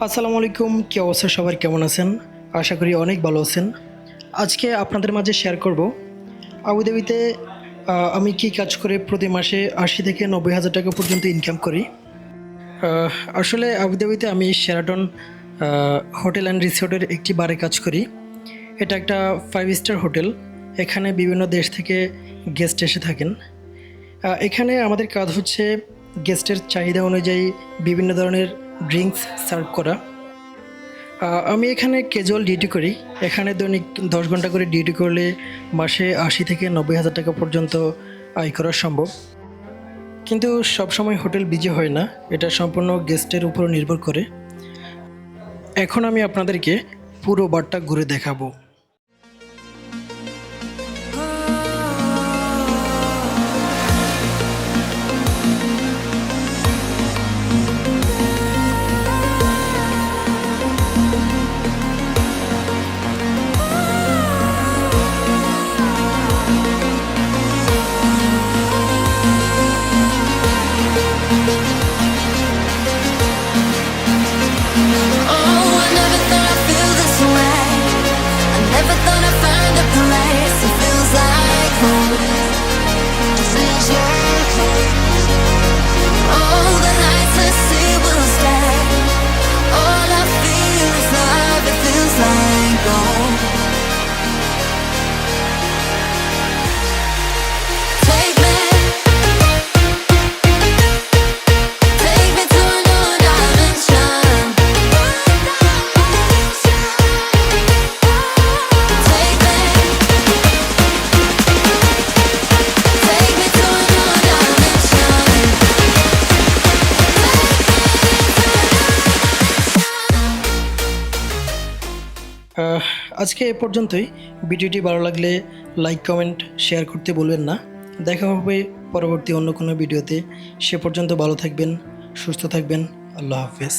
আসসালামু আলাইকুম, কি অবস্থা? সবার কেমন আছেন? আশা করি অনেক ভালো আছেন। আজকে আপনাদের মাঝে শেয়ার করব আবুধাবিতে আমি কি কাজ করে প্রতি মাসে ৮০ থেকে ৯০ হাজার টাকা পর্যন্ত ইনকাম করি। আসলে আবুধাবিতে আমি শেরাটন হোটেল অ্যান্ড রিসোর্টের একটি বারে কাজ করি। এটা একটা 5 স্টার হোটেল। এখানে বিভিন্ন দেশ থেকে গেস্ট এসে থাকেন। এখানে আমাদের কাজ হচ্ছে গেস্টের চাহিদা অনুযায়ী বিভিন্ন ধরনের ড্রিঙ্কস সার্ভ করা। আমি এখানে ক্যাজুয়াল ডিউটি করি। এখানে দৈনিক 10 ঘন্টা করে ডিউটি করলে মাসে ৮০ থেকে ৯০ হাজার টাকা পর্যন্ত আয় করা সম্ভব। কিন্তু সবসময় হোটেল বিজি হয় না, এটা সম্পূর্ণ গেস্টের উপর নির্ভর করে। এখন আমি আপনাদেরকে পুরো বারটা ঘুরে দেখাবো। আজকে এ পর্যন্তই। ভিডিওটি ভালো লাগলে লাইক, কমেন্ট, শেয়ার করতে বলবেন না। দেখা হবে পরবর্তী অন্য কোনো ভিডিওতে। সে পর্যন্ত ভালো থাকবেন, সুস্থ থাকবেন। আল্লাহ হাফেজ।